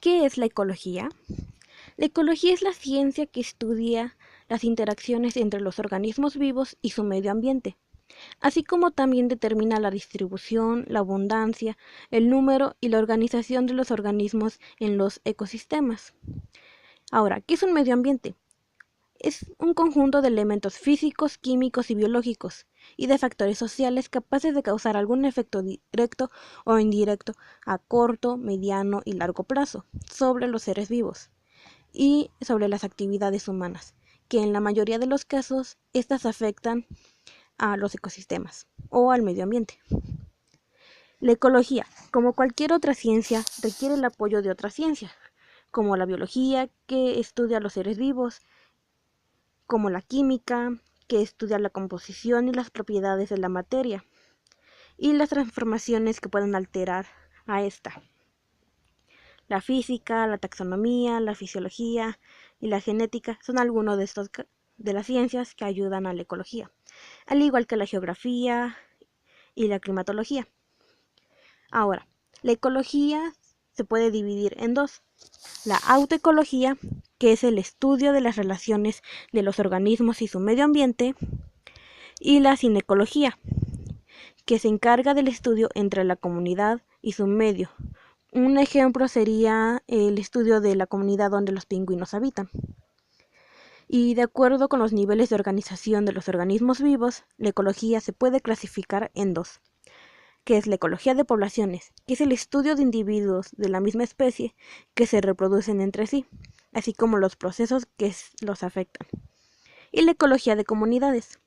¿Qué es la ecología? La ecología es la ciencia que estudia las interacciones entre los organismos vivos y su medio ambiente, así como también determina la distribución, la abundancia, el número y la organización de los organismos en los ecosistemas. Ahora, ¿qué es un medio ambiente? Es un conjunto de elementos físicos, químicos y biológicos, y de factores sociales capaces de causar algún efecto directo o indirecto a corto, mediano y largo plazo sobre los seres vivos y sobre las actividades humanas, que en la mayoría de los casos estas afectan a los ecosistemas o al medio ambiente. La ecología, como cualquier otra ciencia, requiere el apoyo de otra ciencia, como la biología, que estudia los seres vivos, como la química, que estudia la composición y las propiedades de la materia, y las transformaciones que pueden alterar a esta. La física, la taxonomía, la fisiología y la genética son algunos de las ciencias que ayudan a la ecología, al igual que la geografía y la climatología. Ahora, la ecología se puede dividir en dos. La autoecología, que es el estudio de las relaciones de los organismos y su medio ambiente, y la cinecología, que se encarga del estudio entre la comunidad y su medio. Un ejemplo sería el estudio de la comunidad donde los pingüinos habitan. Y de acuerdo con los niveles de organización de los organismos vivos, la ecología se puede clasificar en dos, que es la ecología de poblaciones, que es el estudio de individuos de la misma especie que se reproducen entre sí, así como los procesos que los afectan. Y la ecología de comunidades,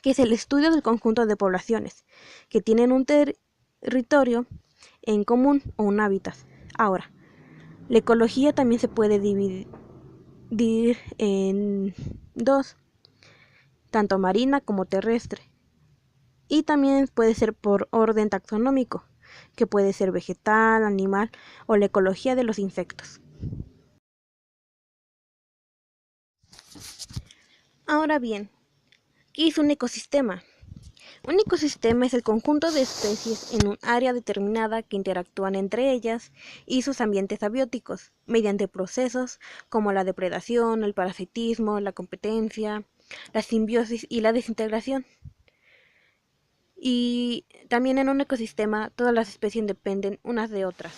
que es el estudio del conjunto de poblaciones que tienen un territorio en común o un hábitat. Ahora, la ecología también se puede dividir en dos, tanto marina como terrestre. Y también puede ser por orden taxonómico, que puede ser vegetal, animal o la ecología de los insectos. Ahora bien, ¿qué es un ecosistema? Un ecosistema es el conjunto de especies en un área determinada que interactúan entre ellas y sus ambientes abióticos mediante procesos como la depredación, el parasitismo, la competencia, la simbiosis y la desintegración. Y también en un ecosistema todas las especies dependen unas de otras.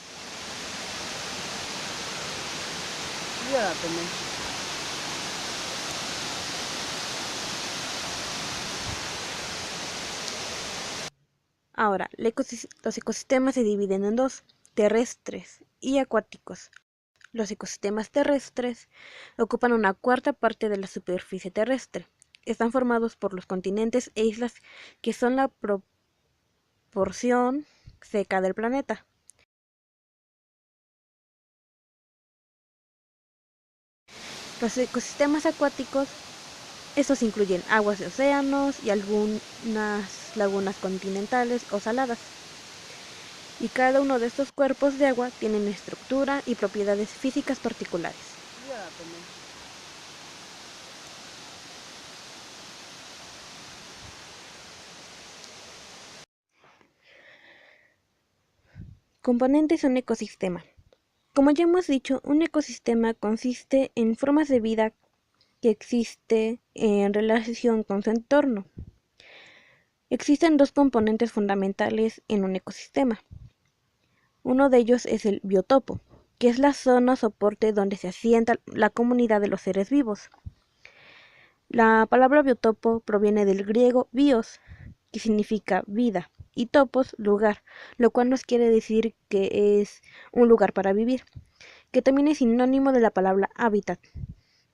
Ahora, los ecosistemas se dividen en dos, terrestres y acuáticos. Los ecosistemas terrestres ocupan una cuarta parte de la superficie terrestre. Están formados por los continentes e islas que son la proporción seca del planeta. Los ecosistemas acuáticos, estos incluyen aguas de océanos y algunas lagunas continentales o saladas. Y cada uno de estos cuerpos de agua tienen estructura y propiedades físicas particulares. Componentes de un ecosistema. Como ya hemos dicho, un ecosistema consiste en formas de vida que existe en relación con su entorno. Existen dos componentes fundamentales en un ecosistema. Uno de ellos es el biotopo, que es la zona o soporte donde se asienta la comunidad de los seres vivos. La palabra biotopo proviene del griego bios, que significa vida, y topos, lugar, lo cual nos quiere decir que es un lugar para vivir, que también es sinónimo de la palabra hábitat,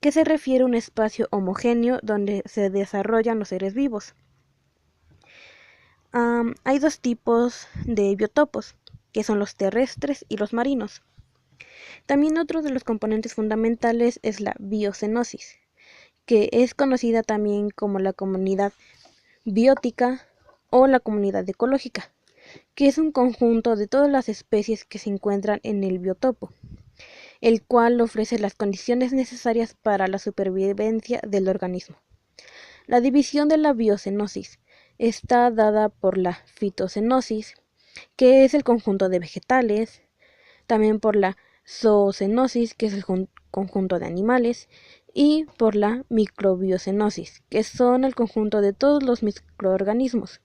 que se refiere a un espacio homogéneo donde se desarrollan los seres vivos. Hay dos tipos de biotopos, que son los terrestres y los marinos. También otro de los componentes fundamentales es la biocenosis, que es conocida también como la comunidad biótica o la comunidad ecológica, que es un conjunto de todas las especies que se encuentran en el biotopo, el cual ofrece las condiciones necesarias para la supervivencia del organismo. La división de la biocenosis está dada por la fitocenosis, que es el conjunto de vegetales, también por la zoocenosis, que es el conjunto de animales, y por la microbiocenosis, que son el conjunto de todos los microorganismos.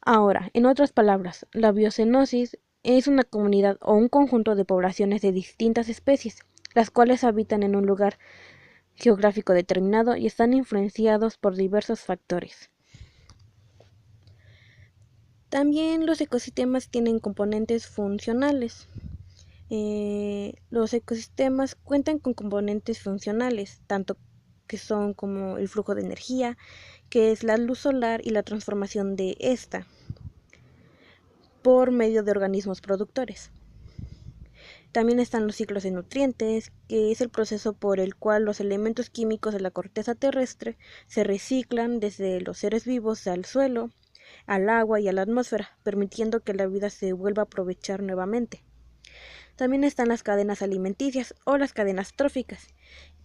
Ahora, en otras palabras, la biocenosis es una comunidad o un conjunto de poblaciones de distintas especies, las cuales habitan en un lugar geográfico determinado y están influenciados por diversos factores. También los ecosistemas tienen componentes funcionales. Los ecosistemas cuentan con componentes funcionales, tanto que son como el flujo de energía, que es la luz solar y la transformación de esta por medio de organismos productores. También están los ciclos de nutrientes, que es el proceso por el cual los elementos químicos de la corteza terrestre se reciclan desde los seres vivos al suelo, al agua y a la atmósfera, permitiendo que la vida se vuelva a aprovechar nuevamente. También están las cadenas alimenticias o las cadenas tróficas,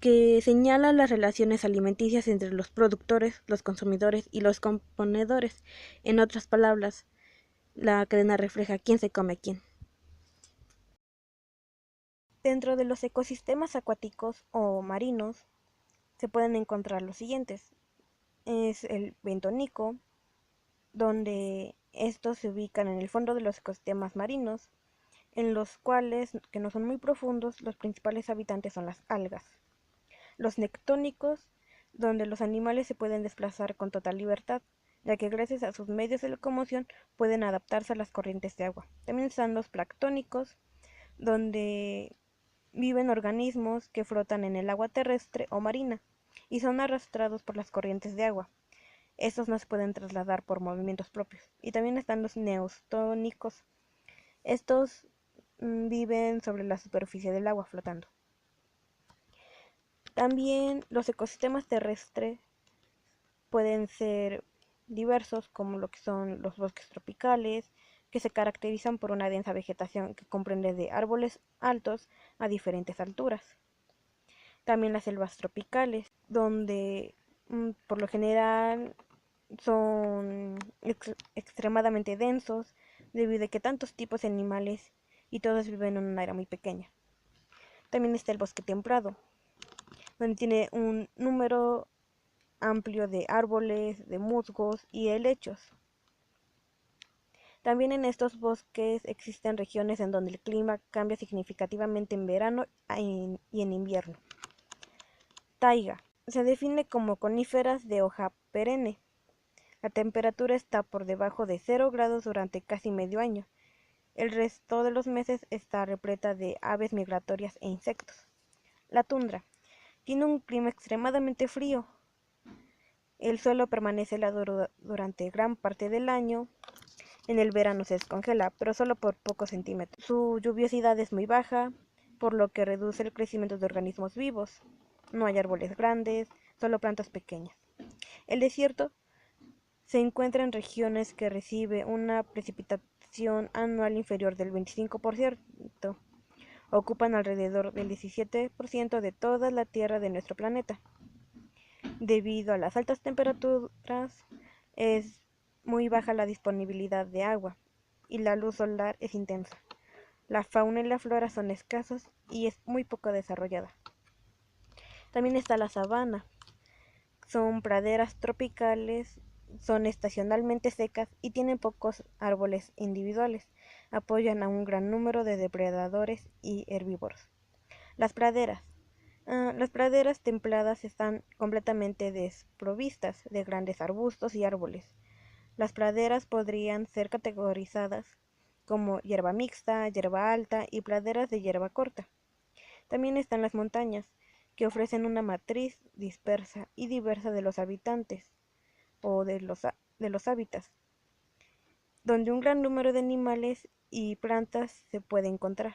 que señalan las relaciones alimenticias entre los productores, los consumidores y los componedores. En otras palabras, la cadena refleja quién se come a quién. Dentro de los ecosistemas acuáticos o marinos se pueden encontrar los siguientes. Es el bentónico, donde estos se ubican en el fondo de los ecosistemas marinos, en los cuales, que no son muy profundos, los principales habitantes son las algas. Los nectónicos, donde los animales se pueden desplazar con total libertad, ya que gracias a sus medios de locomoción pueden adaptarse a las corrientes de agua. También están los planctónicos, donde viven organismos que flotan en el agua terrestre o marina y son arrastrados por las corrientes de agua. Estos no se pueden trasladar por movimientos propios. Y también están los neostónicos. Estos viven sobre la superficie del agua flotando. También los ecosistemas terrestres pueden ser diversos, como lo que son los bosques tropicales, que se caracterizan por una densa vegetación que comprende de árboles altos a diferentes alturas. También las selvas tropicales, donde por lo general son extremadamente densos, debido a que tantos tipos de animales y todos viven en un área muy pequeña. También está el bosque templado, donde tiene un número amplio de árboles, de musgos y helechos. También en estos bosques existen regiones en donde el clima cambia significativamente en verano y en invierno. Taiga. Se define como coníferas de hoja perenne. La temperatura está por debajo de 0 grados durante casi medio año. El resto de los meses está repleta de aves migratorias e insectos. La tundra. Tiene un clima extremadamente frío. El suelo permanece helado durante gran parte del año. En el verano se descongela, pero solo por pocos centímetros. Su lluviosidad es muy baja, por lo que reduce el crecimiento de organismos vivos. No hay árboles grandes, solo plantas pequeñas. El desierto se encuentra en regiones que recibe una precipitación anual inferior del 25%. Ocupan alrededor del 17% de toda la tierra de nuestro planeta. Debido a las altas temperaturas, es muy baja la disponibilidad de agua y la luz solar es intensa. La fauna y la flora son escasos y es muy poco desarrollada. También está la sabana. Son praderas tropicales, son estacionalmente secas y tienen pocos árboles individuales. Apoyan a un gran número de depredadores y herbívoros. Las praderas. Las praderas templadas están completamente desprovistas de grandes arbustos y árboles. Las praderas podrían ser categorizadas como hierba mixta, hierba alta y praderas de hierba corta. También están las montañas, que ofrecen una matriz dispersa y diversa de los habitantes o de los hábitats, donde un gran número de animales y plantas se puede encontrar.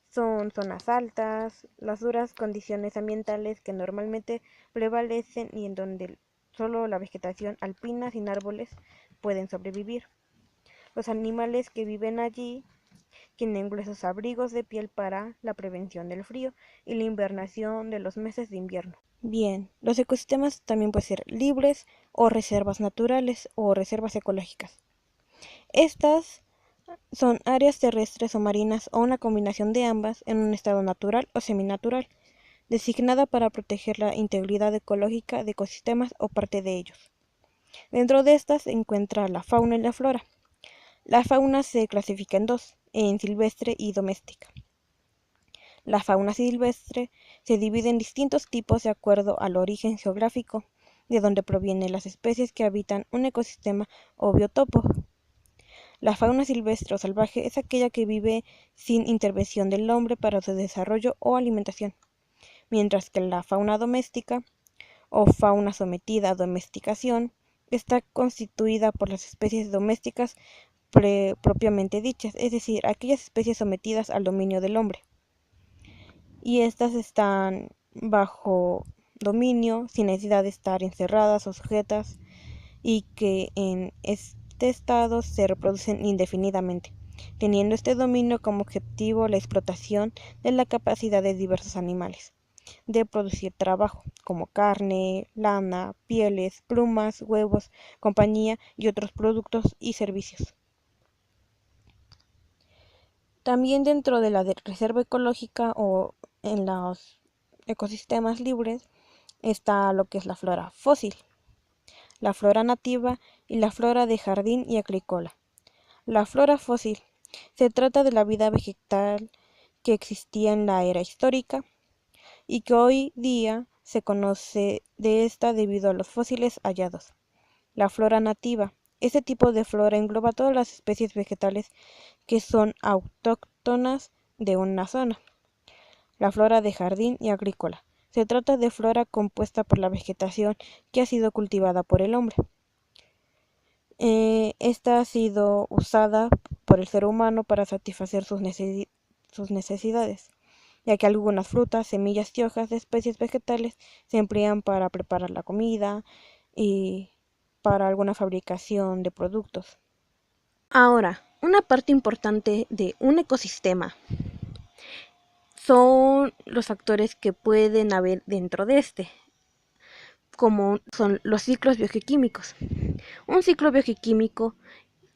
Son zonas altas, las duras condiciones ambientales que normalmente prevalecen y en donde solo la vegetación alpina sin árboles pueden sobrevivir. Los animales que viven allí tienen gruesos abrigos de piel para la prevención del frío y la invernación de los meses de invierno. Bien, los ecosistemas también pueden ser libres o reservas naturales o reservas ecológicas. Estas Son áreas terrestres o marinas o una combinación de ambas en un estado natural o seminatural, designada para proteger la integridad ecológica de ecosistemas o parte de ellos. Dentro de estas se encuentra la fauna y la flora. La fauna se clasifica en dos, en silvestre y doméstica. La fauna silvestre se divide en distintos tipos de acuerdo al origen geográfico, de donde provienen las especies que habitan un ecosistema o biotopo. La fauna silvestre o salvaje es aquella que vive sin intervención del hombre para su desarrollo o alimentación, mientras que la fauna doméstica o fauna sometida a domesticación está constituida por las especies domésticas propiamente dichas, es decir, aquellas especies sometidas al dominio del hombre. Y estas están bajo dominio sin necesidad de estar encerradas o sujetas y que en este estado se reproducen indefinidamente, teniendo este dominio como objetivo la explotación de la capacidad de diversos animales de producir trabajo, como carne, lana, pieles, plumas, huevos, compañía y otros productos y servicios. También dentro de la reserva ecológica o en los ecosistemas libres está lo que es la flora fósil, la flora nativa y la flora de jardín y agrícola. La flora fósil se trata de la vida vegetal que existía en la era histórica y que hoy día se conoce de esta debido a los fósiles hallados. La flora nativa. Este tipo de flora engloba todas las especies vegetales que son autóctonas de una zona. La flora de jardín y agrícola. Se trata de flora compuesta por la vegetación que ha sido cultivada por el hombre. Esta ha sido usada por el ser humano para satisfacer sus necesidades, ya que algunas frutas, semillas y hojas de especies vegetales se emplean para preparar la comida y para alguna fabricación de productos. Ahora, una parte importante de un ecosistema son los factores que pueden haber dentro de este, como son los ciclos biogeoquímicos. Un ciclo biogeoquímico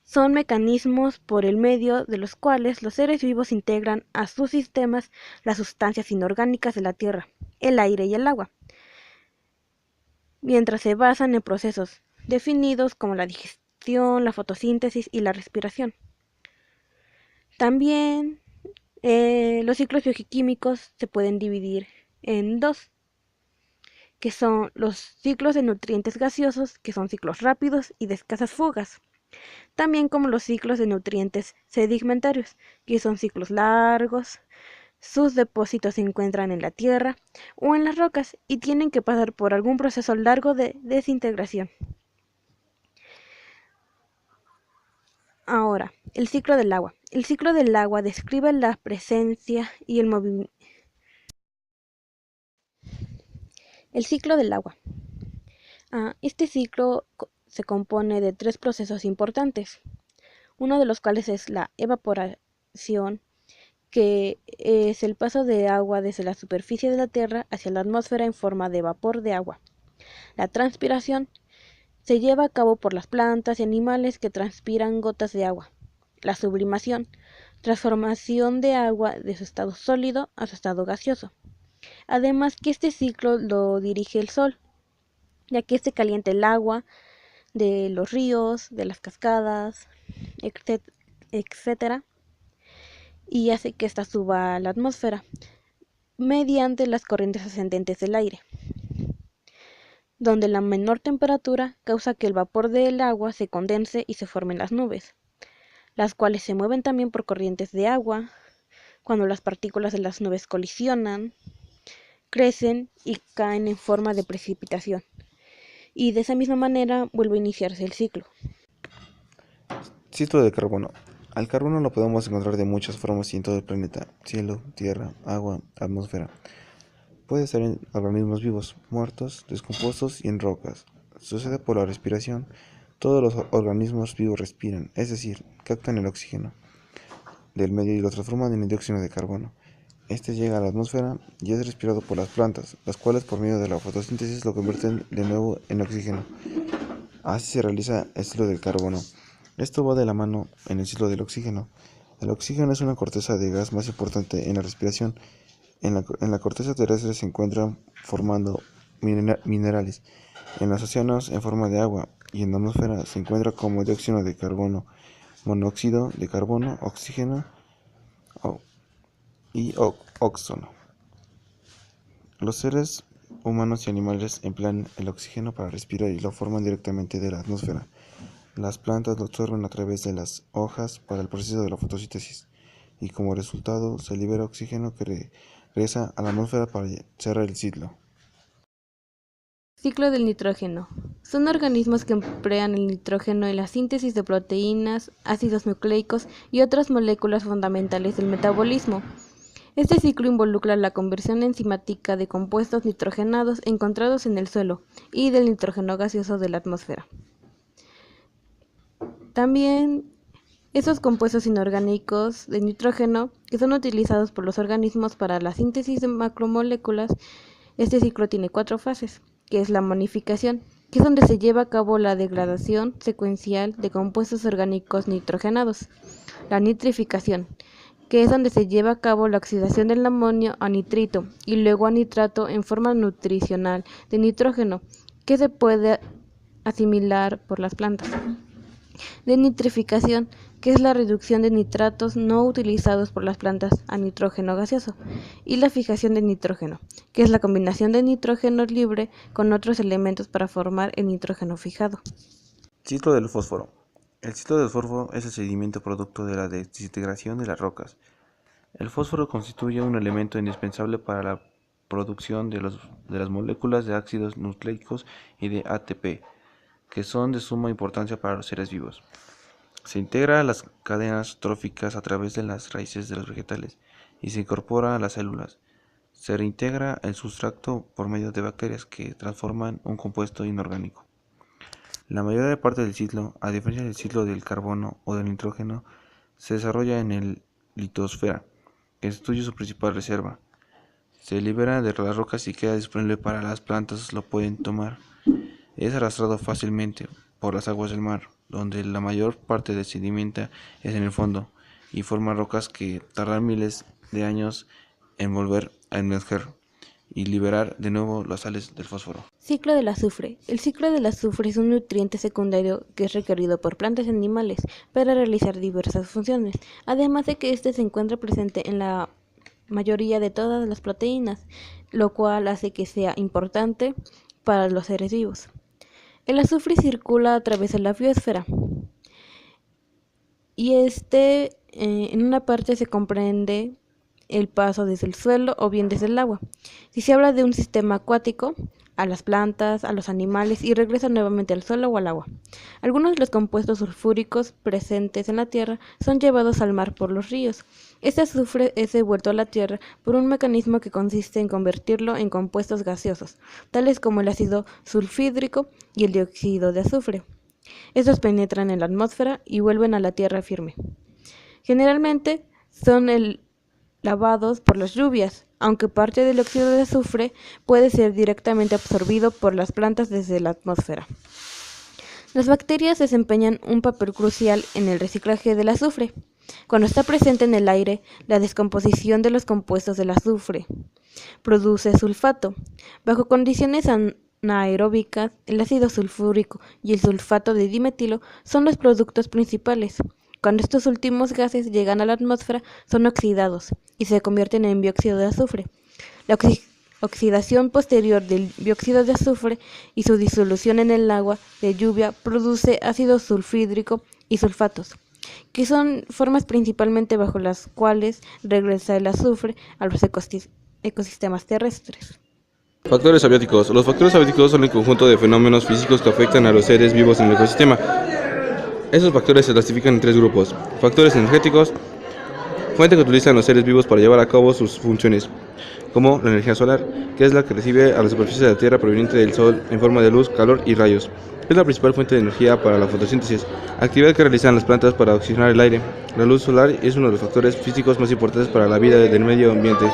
son mecanismos por el medio de los cuales los seres vivos integran a sus sistemas las sustancias inorgánicas de la tierra, el aire y el agua, mientras se basan en procesos definidos como la digestión, la fotosíntesis y la respiración. También los ciclos bioquímicos se pueden dividir en dos, que son los ciclos de nutrientes gaseosos, que son ciclos rápidos y de escasas fugas, también como los ciclos de nutrientes sedimentarios, que son ciclos largos. Sus depósitos se encuentran en la tierra o en las rocas y tienen que pasar por algún proceso largo de desintegración. Ahora, el ciclo del agua. El ciclo del agua describe la presencia y el movimiento. El ciclo del agua. Este ciclo se compone de tres procesos importantes, uno de los cuales es la evaporación, que es el paso de agua desde la superficie de la Tierra hacia la atmósfera en forma de vapor de agua. La transpiración se lleva a cabo por las plantas y animales que transpiran gotas de agua. La sublimación, transformación de agua de su estado sólido a su estado gaseoso. Además que este ciclo lo dirige el sol, ya que este calienta el agua de los ríos, de las cascadas, etc., y hace que ésta suba a la atmósfera mediante las corrientes ascendentes del aire, donde la menor temperatura causa que el vapor del agua se condense y se formen las nubes, las cuales se mueven también por corrientes de agua. Cuando las partículas de las nubes colisionan, crecen y caen en forma de precipitación, y de esa misma manera vuelve a iniciarse el ciclo. Ciclo de carbono. Al carbono lo podemos encontrar de muchas formas y en todo el planeta: cielo, tierra, agua, atmósfera. Puede estar en organismos vivos, muertos, descompuestos y en rocas. Sucede por la respiración. Todos los organismos vivos respiran, es decir, captan el oxígeno del medio y lo transforman en dióxido de carbono. Este llega a la atmósfera y es respirado por las plantas, las cuales por medio de la fotosíntesis lo convierten de nuevo en oxígeno. Así se realiza el ciclo del carbono. Esto va de la mano en el ciclo del oxígeno. El oxígeno es una corteza de gas más importante en la respiración. En la corteza terrestre se encuentran formando minerales, en los océanos en forma de agua, y en la atmósfera se encuentra como dióxido de carbono, monóxido de carbono, oxígeno y oxono. Los seres humanos y animales emplean el oxígeno para respirar y lo forman directamente de la atmósfera. Las plantas lo absorben a través de las hojas para el proceso de la fotosíntesis, y como resultado se libera oxígeno que regresa a la atmósfera para cerrar el ciclo. Ciclo del nitrógeno. Son organismos que emplean el nitrógeno en la síntesis de proteínas, ácidos nucleicos y otras moléculas fundamentales del metabolismo. Este ciclo involucra la conversión enzimática de compuestos nitrogenados encontrados en el suelo y del nitrógeno gaseoso de la atmósfera. También esos compuestos inorgánicos de nitrógeno que son utilizados por los organismos para la síntesis de macromoléculas. Este ciclo tiene 4 fases, que es la amonificación, que es donde se lleva a cabo la degradación secuencial de compuestos orgánicos nitrogenados; la nitrificación, que es donde se lleva a cabo la oxidación del amonio a nitrito y luego a nitrato en forma nutricional de nitrógeno, que se puede asimilar por las plantas; denitrificación, que es la reducción de nitratos no utilizados por las plantas a nitrógeno gaseoso; y la fijación de nitrógeno, que es la combinación de nitrógeno libre con otros elementos para formar el nitrógeno fijado. Ciclo del fósforo. El ciclo del fósforo es el sedimento producto de la desintegración de las rocas. El fósforo constituye un elemento indispensable para la producción de las moléculas de ácidos nucleicos y de ATP, que son de suma importancia para los seres vivos. Se integra a las cadenas tróficas a través de las raíces de los vegetales y se incorpora a las células. Se reintegra el sustrato por medio de bacterias que transforman un compuesto inorgánico. La mayor parte del ciclo, a diferencia del ciclo del carbono o del nitrógeno, se desarrolla en el litosfera, que constituye su principal reserva. Se libera de las rocas y queda disponible para las plantas lo pueden tomar. Es arrastrado fácilmente por las aguas del mar, donde la mayor parte de sedimenta es en el fondo y forma rocas que tardan miles de años en volver a emerger y liberar de nuevo las sales del fósforo. Ciclo del azufre. El ciclo del azufre es un nutriente secundario que es requerido por plantas y animales para realizar diversas funciones, además de que este se encuentra presente en la mayoría de todas las proteínas, lo cual hace que sea importante para los seres vivos. El azufre circula a través de la biosfera y en una parte se comprende el paso desde el suelo o bien desde el agua. Si se habla de un sistema acuático, a las plantas, a los animales y regresa nuevamente al suelo o al agua. Algunos de los compuestos sulfúricos presentes en la Tierra son llevados al mar por los ríos. Este azufre es devuelto a la Tierra por un mecanismo que consiste en convertirlo en compuestos gaseosos, tales como el ácido sulfhídrico y el dióxido de azufre. Estos penetran en la atmósfera y vuelven a la tierra firme. Generalmente son lavados por las lluvias, aunque parte del óxido de azufre puede ser directamente absorbido por las plantas desde la atmósfera. Las bacterias desempeñan un papel crucial en el reciclaje del azufre. Cuando está presente en el aire, la descomposición de los compuestos del azufre produce sulfato. Bajo condiciones anaeróbicas, el ácido sulfúrico y el sulfato de dimetilo son los productos principales. Cuando estos últimos gases llegan a la atmósfera, son oxidados y se convierten en dióxido de azufre. La oxidación posterior del dióxido de azufre y su disolución en el agua de lluvia produce ácido sulfhídrico y sulfatos, que son formas principalmente bajo las cuales regresa el azufre a los ecosistemas terrestres. Factores abióticos. Los factores abióticos son el conjunto de fenómenos físicos que afectan a los seres vivos en el ecosistema. Esos factores se clasifican en 3 grupos. Factores energéticos, fuente que utilizan los seres vivos para llevar a cabo sus funciones, como la energía solar, que es la que recibe a la superficie de la Tierra proveniente del Sol en forma de luz, calor y rayos. Es la principal fuente de energía para la fotosíntesis, actividad que realizan las plantas para oxigenar el aire. La luz solar es uno de los factores físicos más importantes para la vida del medio ambiente,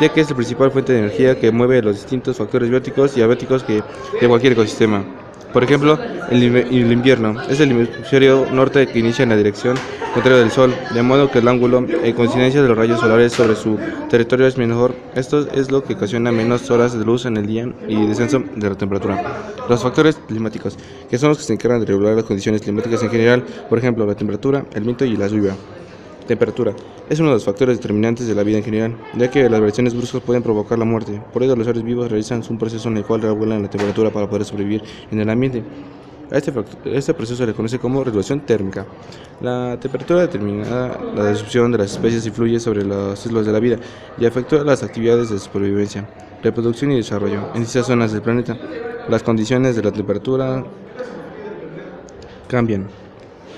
ya que es la principal fuente de energía que mueve los distintos factores bióticos y abióticos de cualquier ecosistema. Por ejemplo, el invierno es el hemisferio norte que inicia en la dirección contraria del Sol, de modo que el ángulo de coincidencia de los rayos solares sobre su territorio es menor. Esto es lo que ocasiona menos horas de luz en el día y descenso de la temperatura. Los factores climáticos, que son los que se encargan de regular las condiciones climáticas en general, por ejemplo, la temperatura, el viento y la lluvia. Temperatura. Es uno de los factores determinantes de la vida en general, ya que las variaciones bruscas pueden provocar la muerte. Por ello, los seres vivos realizan un proceso en el cual regulan la temperatura para poder sobrevivir en el ambiente. A este proceso se le conoce como regulación térmica. La temperatura determina la descripción de las especies influye sobre los ciclos de la vida y afecta las actividades de supervivencia, reproducción y desarrollo en distintas zonas del planeta. Las condiciones de la temperatura cambian.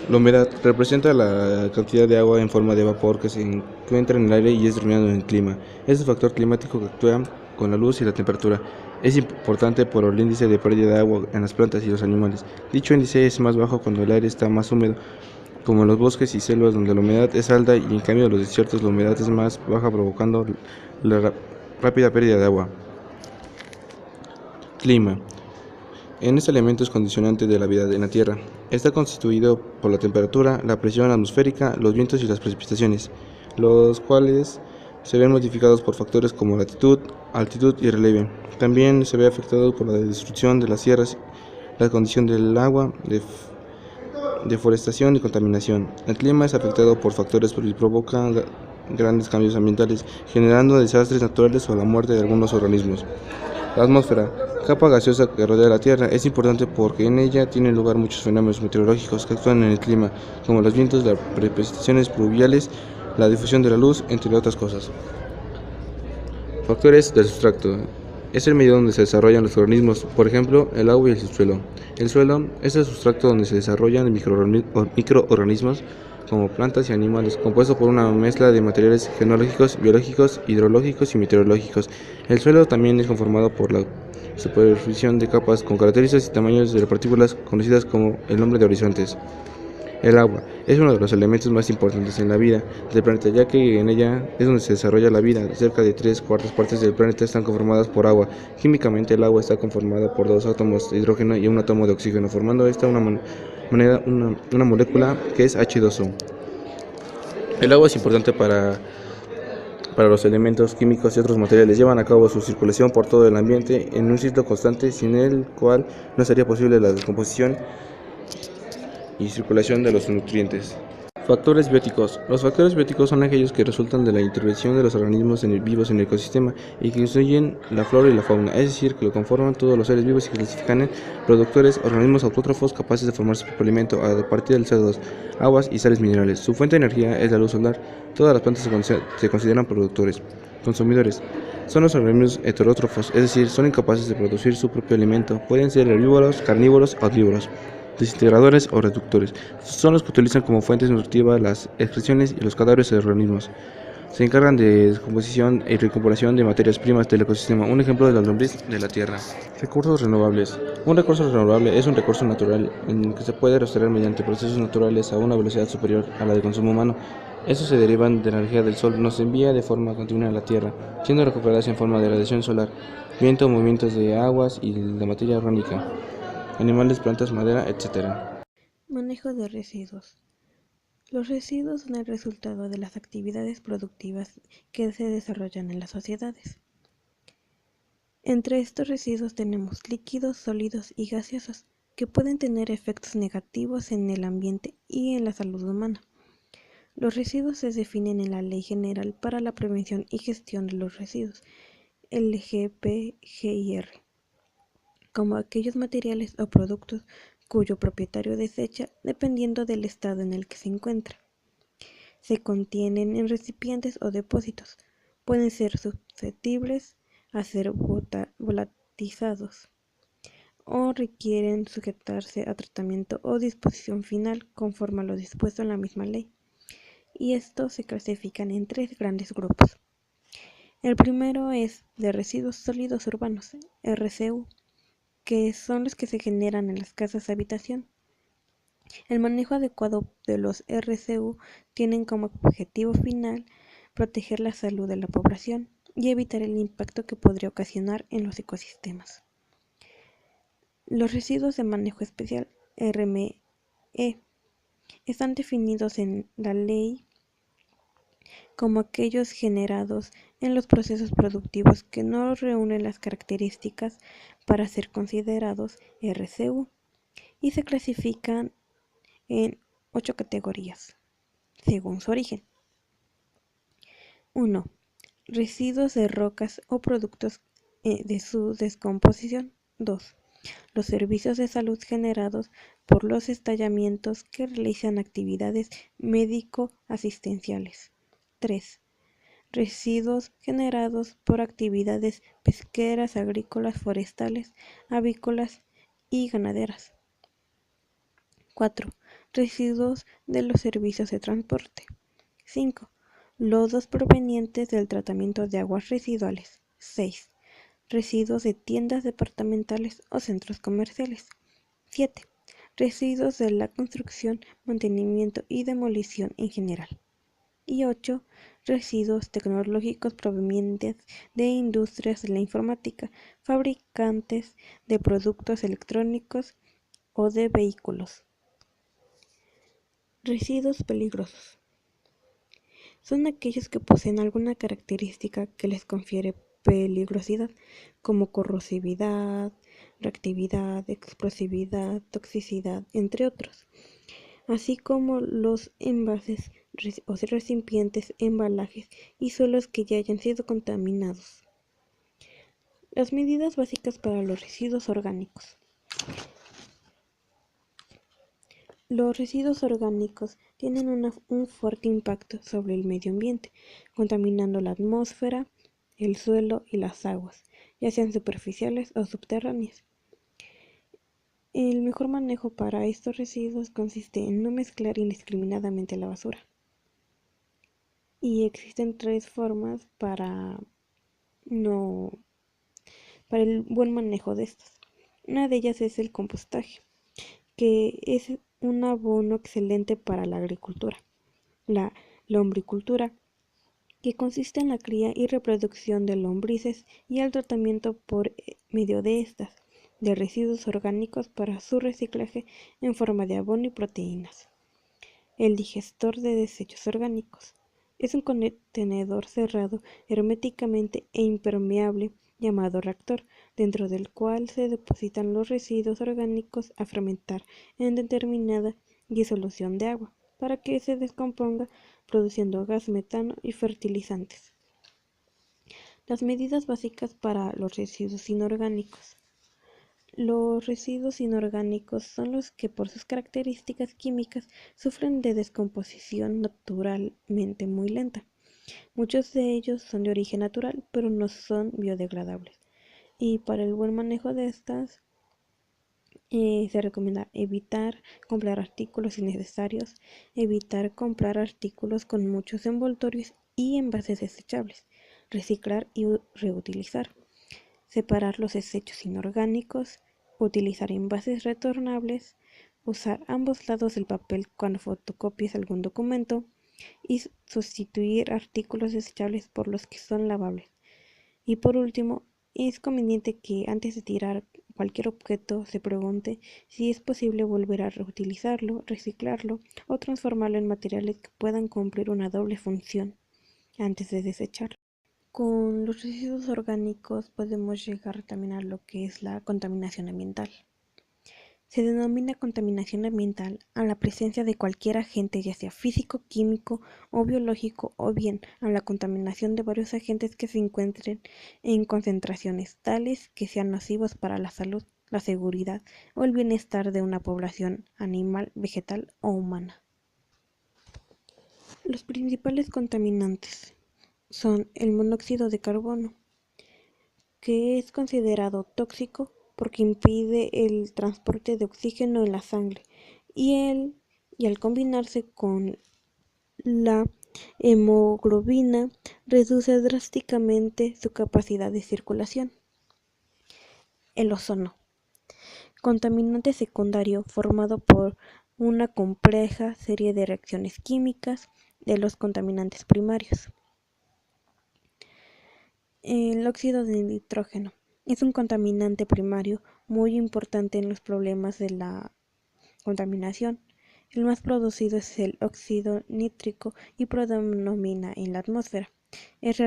La humedad representa la cantidad de agua en forma de vapor que se encuentra en el aire y es determinado en el clima. Es el factor climático que actúa con la luz y la temperatura. Es importante por el índice de pérdida de agua en las plantas y los animales. Dicho índice es más bajo cuando el aire está más húmedo, como en los bosques y selvas donde la humedad es alta y en cambio en los desiertos la humedad es más baja provocando la rápida pérdida de agua. Clima. En este elemento es condicionante de la vida en la Tierra. Está constituido por la temperatura, la presión atmosférica, los vientos y las precipitaciones, los cuales se ven modificados por factores como latitud, altitud y relieve. También se ve afectado por la destrucción de las tierras, la condición del agua, deforestación y contaminación. El clima es afectado por factores que provocan grandes cambios ambientales, generando desastres naturales o la muerte de algunos organismos. La atmósfera, capa gaseosa que rodea la Tierra, es importante porque en ella tienen lugar muchos fenómenos meteorológicos que actúan en el clima, como los vientos, las precipitaciones pluviales, la difusión de la luz, entre otras cosas. Factores del sustrato. Es el medio donde se desarrollan los organismos, por ejemplo, el agua y el subsuelo. El suelo es el sustrato donde se desarrollan microorganismos como plantas y animales, compuesto por una mezcla de materiales geológicos, biológicos, hidrológicos y meteorológicos. El suelo también es conformado por la superposición de capas con características y tamaños de partículas conocidas como el nombre de horizontes. El agua es uno de los elementos más importantes en la vida del planeta, ya que en ella es donde se desarrolla la vida. Cerca de 3/4 partes del planeta están conformadas por agua. Químicamente, el agua está conformada por 2 átomos de hidrógeno y un átomo de oxígeno, formando esta una molécula que es H2O. El agua es importante para los elementos químicos y otros materiales. Llevan a cabo su circulación por todo el ambiente en un ciclo constante, sin el cual no sería posible la descomposición y circulación de los nutrientes. Factores bióticos. Los factores bióticos son aquellos que resultan de la intervención de los organismos vivos en el ecosistema y que incluyen la flora y la fauna, es decir, que lo conforman todos los seres vivos y que clasifican en productores, organismos autótrofos capaces de formar su propio alimento a partir del CO2, aguas y sales minerales. Su fuente de energía es la luz solar. Todas las plantas se consideran productores. Consumidores. Son los organismos heterótrofos, es decir, son incapaces de producir su propio alimento. Pueden ser herbívoros, carnívoros o omnívoros. Desintegradores o reductores son los que utilizan como fuentes nutritivas las excreciones y los cadáveres de organismos. Se encargan de descomposición y recuperación de materias primas del ecosistema. Un ejemplo de la lombriz de la tierra. Recursos renovables. Un recurso renovable es un recurso natural en el que se puede restaurar mediante procesos naturales a una velocidad superior a la de consumo humano. Estos se derivan de la energía del sol, nos envía de forma continua a la Tierra, siendo recuperadas en forma de radiación solar, viento, movimientos de aguas y la materia orgánica, animales, plantas, madera, etc. Manejo de residuos. Los residuos son el resultado de las actividades productivas que se desarrollan en las sociedades. Entre estos residuos tenemos líquidos, sólidos y gaseosos, que pueden tener efectos negativos en el ambiente y en la salud humana. Los residuos se definen en la Ley General para la Prevención y Gestión de los Residuos, LGPGR, como aquellos materiales o productos cuyo propietario desecha dependiendo del estado en el que se encuentra. Se contienen en recipientes o depósitos, pueden ser susceptibles a ser volatilizados o requieren sujetarse a tratamiento o disposición final conforme a lo dispuesto en la misma ley, y estos se clasifican en 3 grandes grupos. El primero es de residuos sólidos urbanos, RCU, que son los que se generan en las casas habitación. El manejo adecuado de los RCU tienen como objetivo final proteger la salud de la población y evitar el impacto que podría ocasionar en los ecosistemas. Los residuos de manejo especial (RME) están definidos en la ley como aquellos generados en los procesos productivos que no reúnen las características para ser considerados RCU y se clasifican en 8 categorías, según su origen. 1. Residuos de rocas o productos de su descomposición. 2. Los servicios de salud generados por los estallamientos que realizan actividades médico-asistenciales. 3. Residuos generados por actividades pesqueras, agrícolas, forestales, avícolas y ganaderas. 4. Residuos de los servicios de transporte. 5. Lodos provenientes del tratamiento de aguas residuales. 6. Residuos de tiendas departamentales o centros comerciales. 7. Residuos de la construcción, mantenimiento y demolición en general. Y 8. Residuos tecnológicos provenientes de industrias de la informática, fabricantes de productos electrónicos o de vehículos. Residuos peligrosos. Son aquellos que poseen alguna característica que les confiere peligrosidad, como corrosividad, reactividad, explosividad, toxicidad, entre otros, así como los envases o recipientes, embalajes y suelos que ya hayan sido contaminados. Las medidas básicas para los residuos orgánicos. Los residuos orgánicos tienen un fuerte impacto sobre el medio ambiente, contaminando la atmósfera, el suelo y las aguas, ya sean superficiales o subterráneas. El mejor manejo para estos residuos consiste en no mezclar indiscriminadamente la basura. Y existen 3 formas para el buen manejo de estos. Una de ellas es el compostaje, que es un abono excelente para la agricultura. La lombricultura, que consiste en la cría y reproducción de lombrices y el tratamiento por medio de estas de residuos orgánicos para su reciclaje en forma de abono y proteínas. El digestor de desechos orgánicos es un contenedor cerrado herméticamente e impermeable llamado reactor, dentro del cual se depositan los residuos orgánicos a fermentar en determinada disolución de agua para que se descomponga, produciendo gas metano y fertilizantes. Las medidas básicas para los residuos inorgánicos. Los residuos inorgánicos son los que por sus características químicas sufren de descomposición naturalmente muy lenta. Muchos de ellos son de origen natural, pero no son biodegradables. Y para el buen manejo de estas, se recomienda evitar comprar artículos innecesarios, evitar comprar artículos con muchos envoltorios y envases desechables, reciclar y reutilizar, separar los desechos inorgánicos, utilizar envases retornables, usar ambos lados del papel cuando fotocopies algún documento y sustituir artículos desechables por los que son lavables. Y por último, es conveniente que antes de tirar cualquier objeto se pregunte si es posible volver a reutilizarlo, reciclarlo o transformarlo en materiales que puedan cumplir una doble función antes de desecharlo. Con los residuos orgánicos podemos llegar también a lo que es la contaminación ambiental. Se denomina contaminación ambiental a la presencia de cualquier agente, ya sea físico, químico o biológico, o bien a la contaminación de varios agentes que se encuentren en concentraciones tales que sean nocivos para la salud, la seguridad o el bienestar de una población animal, vegetal o humana. Los principales contaminantes son el monóxido de carbono, que es considerado tóxico porque impide el transporte de oxígeno en la sangre y al combinarse con la hemoglobina reduce drásticamente su capacidad de circulación. El ozono, contaminante secundario formado por una compleja serie de reacciones químicas de los contaminantes primarios. El óxido de nitrógeno Es un contaminante primario muy importante en los problemas de la contaminación. El más producido es el óxido nítrico y predomina en la atmósfera. Es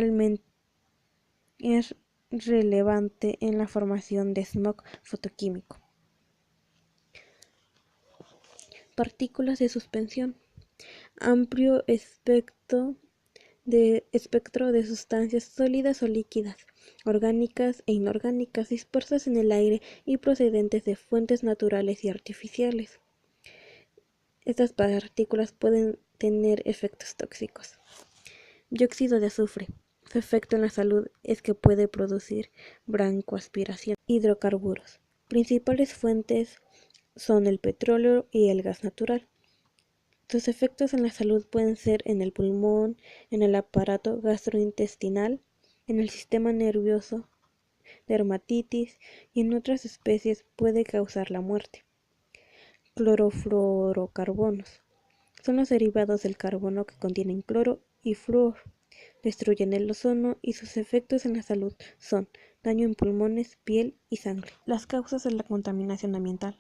relevante en la formación de smog fotoquímico. Partículas de suspensión. Amplio espectro de sustancias sólidas o líquidas, orgánicas e inorgánicas dispersas en el aire y procedentes de fuentes naturales y artificiales. Estas partículas pueden tener efectos tóxicos. Dióxido de azufre. Su efecto en la salud es que puede producir broncoaspiración. Hidrocarburos. Principales fuentes son el petróleo y el gas natural. Sus efectos en la salud pueden ser en el pulmón, en el aparato gastrointestinal, en el sistema nervioso, dermatitis y en otras especies puede causar la muerte. Clorofluorocarbonos. Son los derivados del carbono que contienen cloro y flúor. Destruyen el ozono y sus efectos en la salud son daño en pulmones, piel y sangre. Las causas de la contaminación ambiental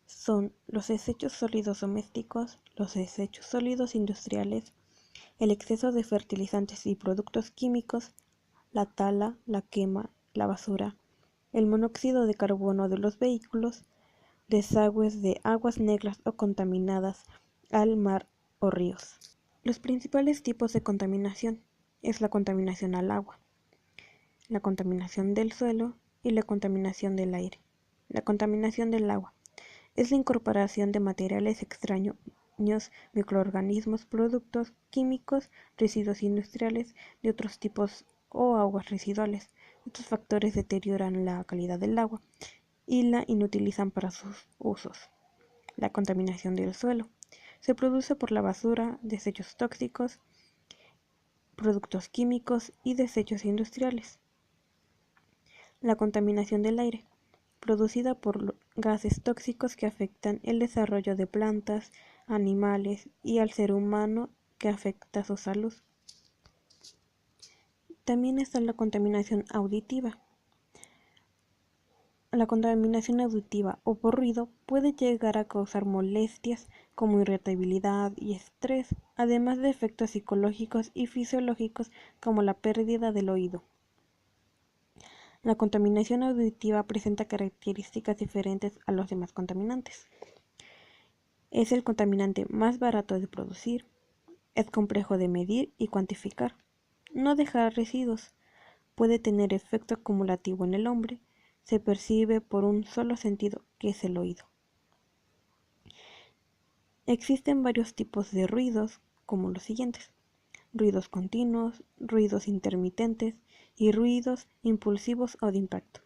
son los desechos sólidos domésticos, los desechos sólidos industriales, el exceso de fertilizantes y productos químicos, la tala, la quema, la basura, el monóxido de carbono de los vehículos, desagües de aguas negras o contaminadas al mar o ríos. Los principales tipos de contaminación es la contaminación al agua, la contaminación del suelo y la contaminación del aire. La contaminación del agua es la incorporación de materiales extraños, microorganismos, productos químicos, residuos industriales de otros tipos o aguas residuales. Estos factores deterioran la calidad del agua y la inutilizan para sus usos. La contaminación del suelo se produce por la basura, desechos tóxicos, productos químicos y desechos industriales. La contaminación del aire producida por gases tóxicos que afectan el desarrollo de plantas, animales y al ser humano que afecta su salud. También está la contaminación auditiva. La contaminación auditiva o por ruido puede llegar a causar molestias como irritabilidad y estrés, además de efectos psicológicos y fisiológicos como la pérdida del oído. La contaminación auditiva presenta características diferentes a los demás contaminantes. Es el contaminante más barato de producir, es complejo de medir y cuantificar, no deja residuos, puede tener efecto acumulativo en el hombre, se percibe por un solo sentido, que es el oído. Existen varios tipos de ruidos, como los siguientes: ruidos continuos, ruidos intermitentes y ruidos impulsivos o de impacto.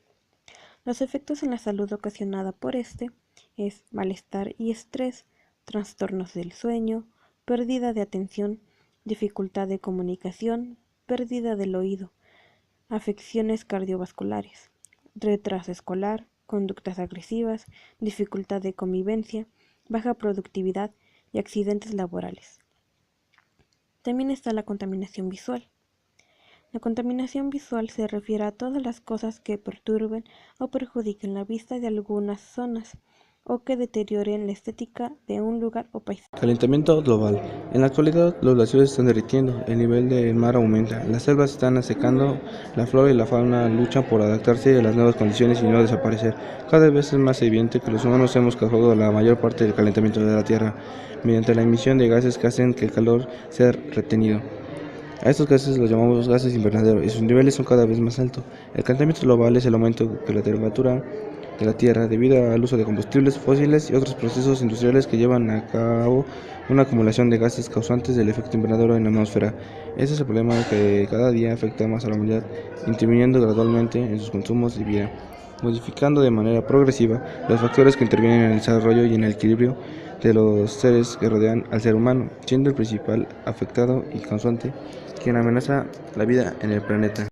Los efectos en la salud ocasionada por este es malestar y estrés, trastornos del sueño, pérdida de atención, dificultad de comunicación, pérdida del oído, afecciones cardiovasculares, retraso escolar, conductas agresivas, dificultad de convivencia, baja productividad y accidentes laborales. También está la contaminación visual. La contaminación visual se refiere a todas las cosas que perturben o perjudiquen la vista de algunas zonas o que deterioren la estética de un lugar o paisaje. Calentamiento global. En la actualidad, los glaciares están derritiendo, el nivel del mar aumenta, las selvas están secando, la flora y la fauna luchan por adaptarse a las nuevas condiciones y no desaparecer. Cada vez es más evidente que los humanos hemos causado la mayor parte del calentamiento de la Tierra mediante la emisión de gases que hacen que el calor sea retenido. A estos gases los llamamos gases invernadero y sus niveles son cada vez más altos. El calentamiento global es el aumento de la temperatura de la Tierra debido al uso de combustibles fósiles y otros procesos industriales que llevan a cabo una acumulación de gases causantes del efecto invernadero en la atmósfera. Este es el problema que cada día afecta más a la humanidad, interviniendo gradualmente en sus consumos de vida, modificando de manera progresiva los factores que intervienen en el desarrollo y en el equilibrio de los seres que rodean al ser humano, siendo el principal afectado y causante quien amenaza la vida en el planeta.